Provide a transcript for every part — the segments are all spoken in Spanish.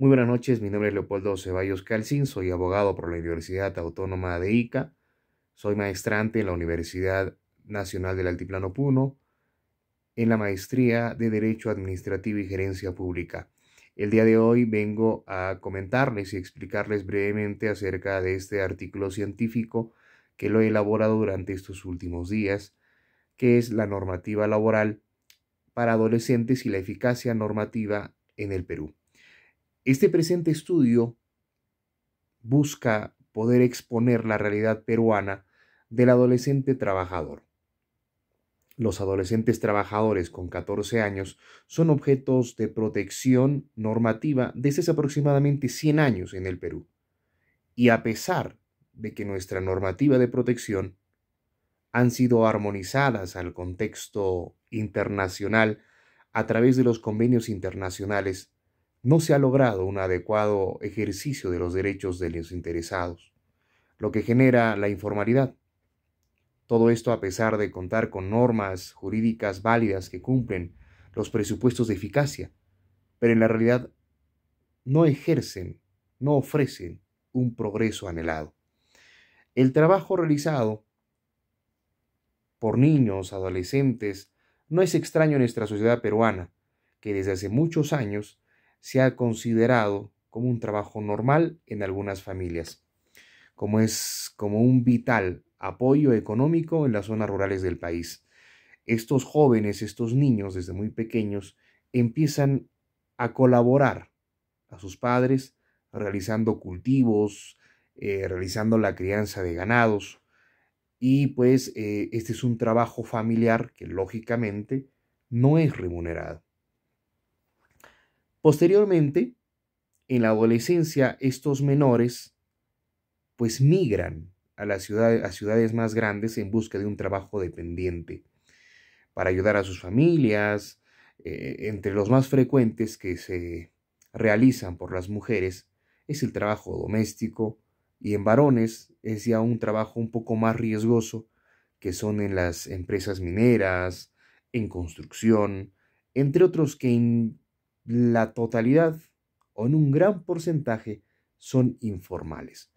Muy buenas noches, mi nombre es Leopoldo Ceballos Calcín, soy abogado por la Universidad Autónoma de Ica, soy maestrante en la Universidad Nacional del Altiplano Puno, en la maestría de Derecho Administrativo y Gerencia Pública. El día de hoy vengo a comentarles y explicarles brevemente acerca de este artículo científico que lo he elaborado durante estos últimos días, que es la normativa laboral para adolescentes y la eficacia normativa en el Perú. Este presente estudio busca poder exponer la realidad peruana del adolescente trabajador. Los adolescentes trabajadores con 14 años son objetos de protección normativa desde hace aproximadamente 100 años en el Perú. Y a pesar de que nuestra normativa de protección han sido armonizadas al contexto internacional a través de los convenios internacionales, no se ha logrado un adecuado ejercicio de los derechos de los interesados, lo que genera la informalidad. Todo esto a pesar de contar con normas jurídicas válidas que cumplen los presupuestos de eficacia, pero en la realidad no ejercen, no ofrecen un progreso anhelado. El trabajo realizado por niños, adolescentes, no es extraño en nuestra sociedad peruana, que desde hace muchos años se ha considerado como un trabajo normal en algunas familias, como un vital apoyo económico en las zonas rurales del país. Estos jóvenes, estos niños, desde muy pequeños, empiezan a colaborar a sus padres realizando cultivos, realizando la crianza de ganados, y pues este es un trabajo familiar que lógicamente no es remunerado. Posteriormente, en la adolescencia, estos menores pues migran a ciudades más grandes en busca de un trabajo dependiente para ayudar a sus familias. Entre los más frecuentes que se realizan por las mujeres es el trabajo doméstico, y en varones es ya un trabajo un poco más riesgoso, que son en las empresas mineras, en construcción, entre otros que en la totalidad o en un gran porcentaje son informales.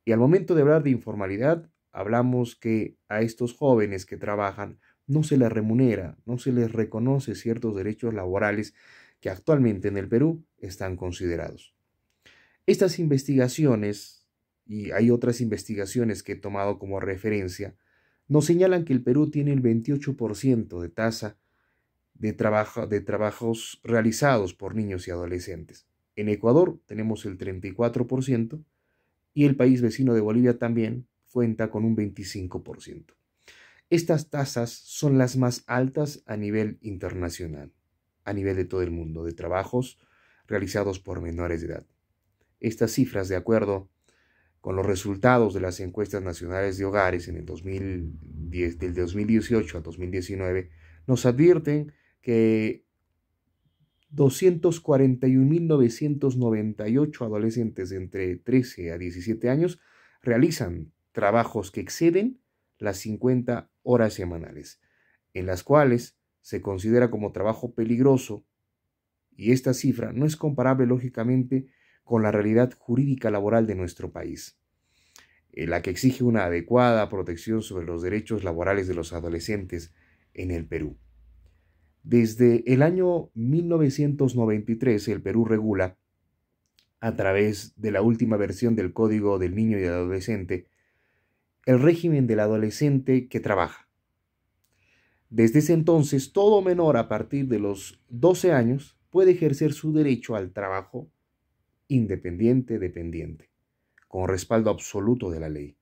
Y al momento de hablar de informalidad, hablamos que a estos jóvenes que trabajan no se les remunera, no se les reconoce ciertos derechos laborales que actualmente en el Perú están considerados. Estas investigaciones, y hay otras investigaciones que he tomado como referencia, nos señalan que el Perú tiene el 28% de tasa de trabajos realizados por niños y adolescentes. En Ecuador tenemos el 34%, y el país vecino de Bolivia también cuenta con un 25%. Estas tasas son las más altas a nivel internacional, a nivel de todo el mundo, de trabajos realizados por menores de edad. Estas cifras, de acuerdo con los resultados de las encuestas nacionales de hogares en el 2010, del 2018 a 2019, nos advierten que 241.998 adolescentes de entre 13 a 17 años realizan trabajos que exceden las 50 horas semanales, en las cuales se considera como trabajo peligroso, y esta cifra no es comparable lógicamente con la realidad jurídica laboral de nuestro país, la que exige una adecuada protección sobre los derechos laborales de los adolescentes en el Perú. Desde el año 1993, el Perú regula, a través de la última versión del Código del Niño y del Adolescente, el régimen del adolescente que trabaja. Desde ese entonces, todo menor a partir de los 12 años puede ejercer su derecho al trabajo independiente, con respaldo absoluto de la ley,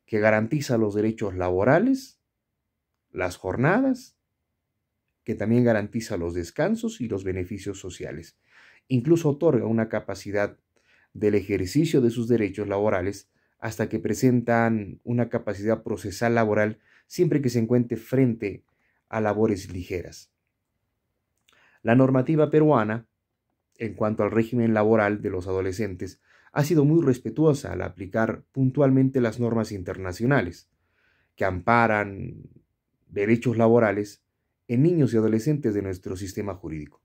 que garantiza los derechos laborales, las jornadas, que también garantiza los descansos y los beneficios sociales. Incluso otorga una capacidad del ejercicio de sus derechos laborales hasta que presentan una capacidad procesal laboral siempre que se encuentre frente a labores ligeras. La normativa peruana, en cuanto al régimen laboral de los adolescentes, ha sido muy respetuosa al aplicar puntualmente las normas internacionales que amparan derechos laborales en niños y adolescentes de nuestro sistema jurídico.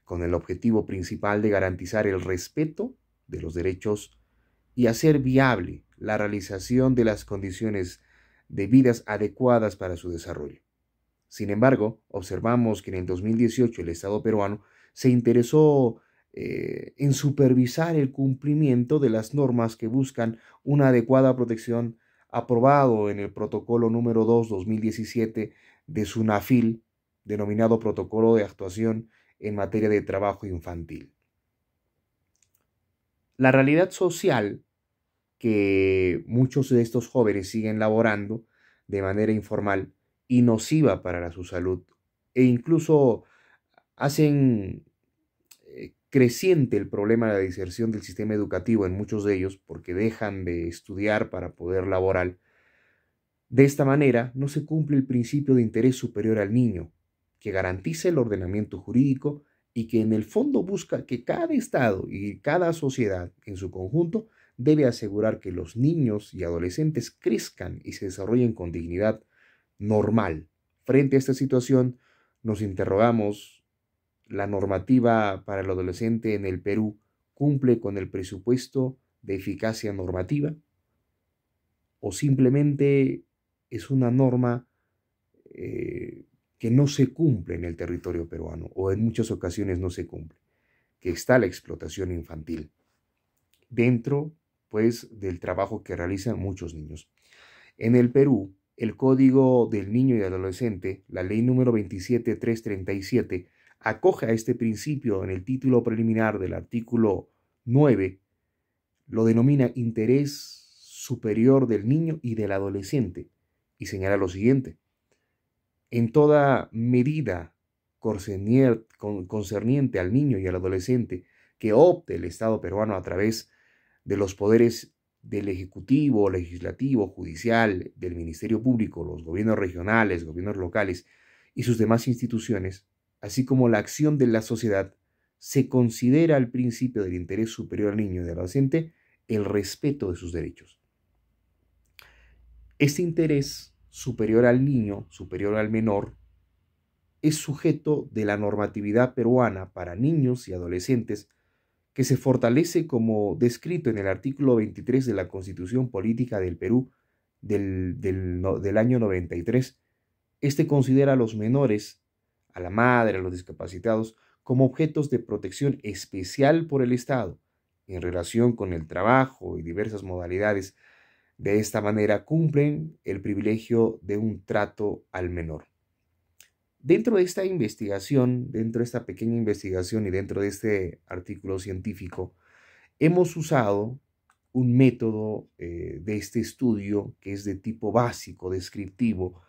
con el objetivo principal de garantizar el respeto de los derechos y hacer viable la realización de las condiciones de vidas adecuadas para su desarrollo. Sin embargo, observamos que en el 2018 el Estado peruano se interesó en supervisar el cumplimiento de las normas que buscan una adecuada protección, aprobado en el protocolo número 2/2017 de SUNAFIL, denominado Protocolo de Actuación en materia de trabajo infantil. La realidad social que muchos de estos jóvenes siguen laborando de manera informal y nociva para su salud, e incluso hacen creciente el problema de la deserción del sistema educativo en muchos de ellos porque dejan de estudiar para poder laborar. De esta manera no se cumple el principio de interés superior al niño, que garantiza el ordenamiento jurídico y que en el fondo busca que cada Estado y cada sociedad en su conjunto debe asegurar que los niños y adolescentes crezcan y se desarrollen con dignidad normal. Frente a esta situación, nos interrogamos: ¿la normativa para el adolescente en el Perú cumple con el presupuesto de eficacia normativa? ¿O simplemente es una norma que no se cumple en el territorio peruano, o en muchas ocasiones no se cumple, que está la explotación infantil dentro, pues, del trabajo que realizan muchos niños? En el Perú, el Código del Niño y Adolescente, la ley número 27337, acoge a este principio en el título preliminar del artículo 9, lo denomina interés superior del niño y del adolescente, y señala lo siguiente: en toda medida concerniente al niño y al adolescente que opte el Estado peruano a través de los poderes del Ejecutivo, Legislativo, Judicial, del Ministerio Público, los gobiernos regionales, gobiernos locales y sus demás instituciones, así como la acción de la sociedad, se considera el principio del interés superior al niño y al adolescente el respeto de sus derechos. Este interés superior al niño, superior al menor, es sujeto de la normatividad peruana para niños y adolescentes, que se fortalece como descrito en el artículo 23 de la Constitución Política del Perú del año 93. Este considera a los menores, a la madre, a los discapacitados, como objetos de protección especial por el Estado en relación con el trabajo y diversas modalidades. De esta manera cumplen el privilegio de un trato al menor. Dentro de esta investigación, dentro de esta pequeña investigación y dentro de este artículo científico, hemos usado un método de este estudio que es de tipo básico, descriptivo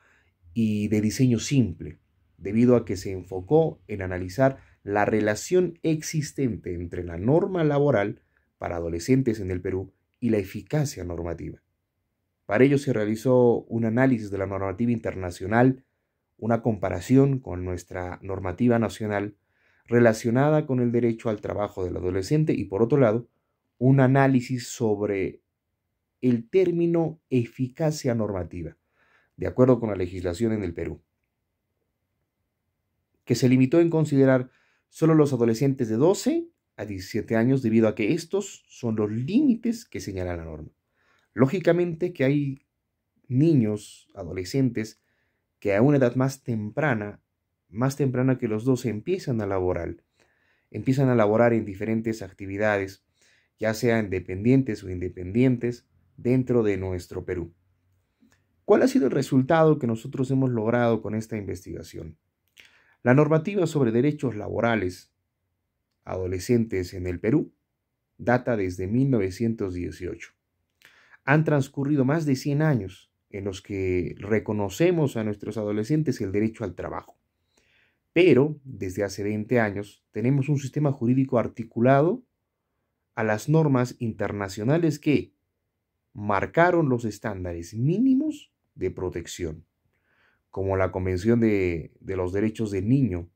y de diseño simple, debido a que se enfocó en analizar la relación existente entre la norma laboral para adolescentes en el Perú y la eficacia normativa. Para ello se realizó un análisis de la normativa internacional, una comparación con nuestra normativa nacional relacionada con el derecho al trabajo del adolescente y, por otro lado, un análisis sobre el término eficacia normativa, de acuerdo con la legislación en el Perú, que se limitó en considerar solo los adolescentes de 12 a 17 años debido a que estos son los límites que señala la norma. Lógicamente que hay niños, adolescentes, que a una edad más temprana que los 12, empiezan a laborar en diferentes actividades, ya sean dependientes o independientes, dentro de nuestro Perú. ¿Cuál ha sido el resultado que nosotros hemos logrado con esta investigación? La normativa sobre derechos laborales adolescentes en el Perú data desde 1918. Han transcurrido más de 100 años en los que reconocemos a nuestros adolescentes el derecho al trabajo. Pero desde hace 20 años tenemos un sistema jurídico articulado a las normas internacionales que marcaron los estándares mínimos de protección, como la Convención de los Derechos del Niño,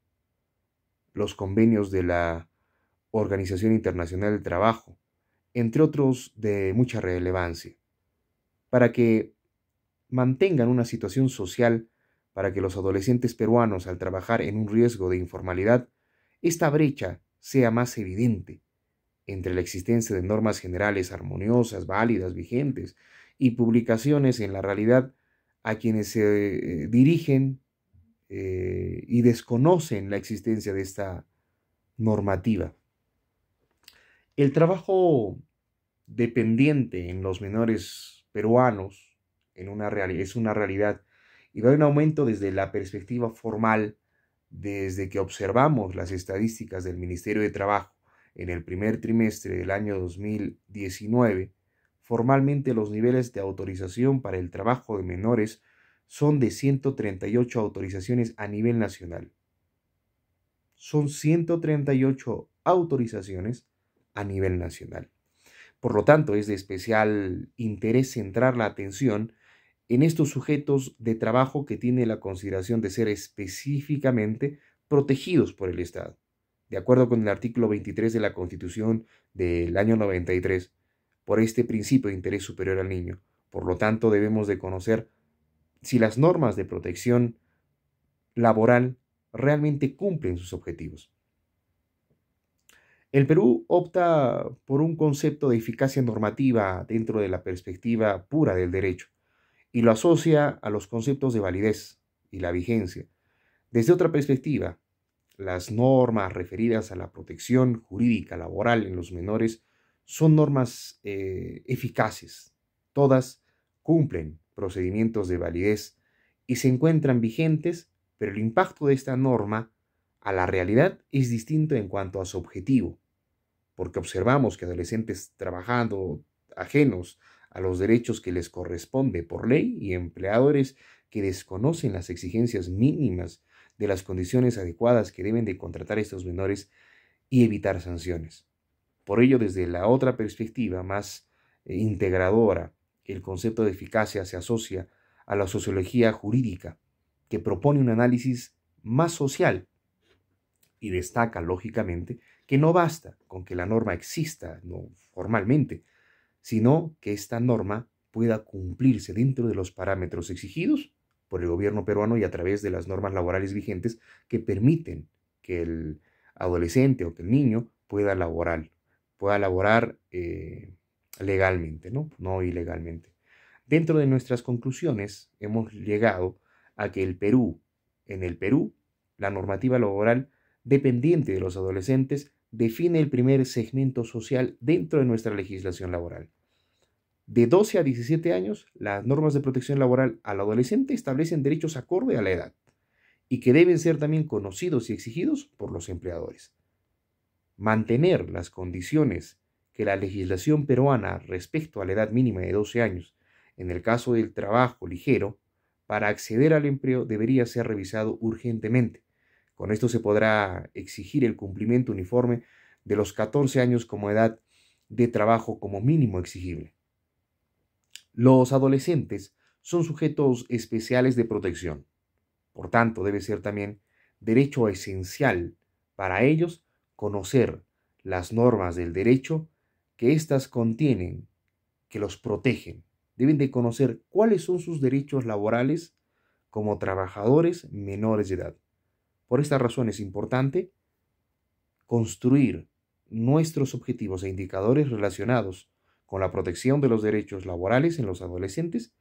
los convenios de la Organización Internacional del Trabajo, entre otros de mucha relevancia, para que mantengan una situación social, para que los adolescentes peruanos, al trabajar en un riesgo de informalidad, esta brecha sea más evidente entre la existencia de normas generales armoniosas, válidas, vigentes y publicaciones en la realidad a quienes se dirigen y desconocen la existencia de esta normativa. El trabajo dependiente en los menores peruanos es una realidad y va en aumento desde la perspectiva formal, desde que observamos las estadísticas del Ministerio de Trabajo en el primer trimestre del año 2019. Formalmente los niveles de autorización para el trabajo de menores son de 138 autorizaciones a nivel nacional. Son 138 autorizaciones a nivel nacional. Por lo tanto, es de especial interés centrar la atención en estos sujetos de trabajo que tienen la consideración de ser específicamente protegidos por el Estado. De acuerdo con el artículo 23 de la Constitución del año 93, por este principio de interés superior al niño. Por lo tanto, debemos de conocer si las normas de protección laboral realmente cumplen sus objetivos. El Perú opta por un concepto de eficacia normativa dentro de la perspectiva pura del derecho y lo asocia a los conceptos de validez y la vigencia. Desde otra perspectiva, las normas referidas a la protección jurídica laboral en los menores son normas eficaces. Todas cumplen procedimientos de validez y se encuentran vigentes, pero el impacto de esta norma a la realidad es distinto en cuanto a su objetivo, porque observamos que adolescentes trabajando ajenos a los derechos que les corresponde por ley y empleadores que desconocen las exigencias mínimas de las condiciones adecuadas que deben de contratar a estos menores y evitar sanciones. Por ello, desde la otra perspectiva más integradora, el concepto de eficacia se asocia a la sociología jurídica, que propone un análisis más social y destaca, lógicamente, que no basta con que la norma exista no formalmente, sino que esta norma pueda cumplirse dentro de los parámetros exigidos por el gobierno peruano y a través de las normas laborales vigentes que permiten que el adolescente o que el niño pueda laborar legalmente, no ilegalmente. Dentro de nuestras conclusiones hemos llegado a que en el Perú, la normativa laboral dependiente de los adolescentes define el primer segmento social dentro de nuestra legislación laboral. De 12 a 17 años, las normas de protección laboral al adolescente establecen derechos acorde a la edad y que deben ser también conocidos y exigidos por los empleadores. Mantener las condiciones que la legislación peruana respecto a la edad mínima de 12 años, en el caso del trabajo ligero, para acceder al empleo debería ser revisado urgentemente. Con esto se podrá exigir el cumplimiento uniforme de los 14 años como edad de trabajo como mínimo exigible. Los adolescentes son sujetos especiales de protección. Por tanto, debe ser también derecho esencial para ellos conocer las normas del derecho que éstas contienen, que los protegen. Deben de conocer cuáles son sus derechos laborales como trabajadores menores de edad. Por esta razón es importante construir nuestros objetivos e indicadores relacionados con la protección de los derechos laborales en los adolescentes,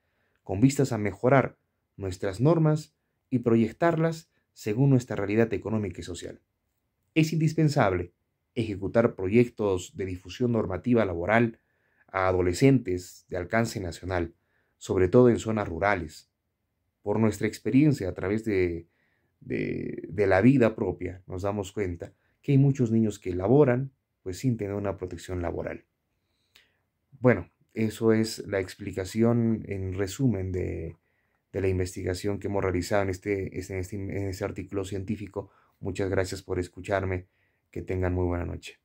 con vistas a mejorar nuestras normas y proyectarlas según nuestra realidad económica y social. Es indispensable ejecutar proyectos de difusión normativa laboral a adolescentes de alcance nacional, sobre todo en zonas rurales. Por nuestra experiencia a través de la vida propia, nos damos cuenta que hay muchos niños que laboran pues sin tener una protección laboral. Bueno, eso es la explicación en resumen de la investigación que hemos realizado en este artículo científico. Muchas gracias por escucharme. Que tengan muy buena noche.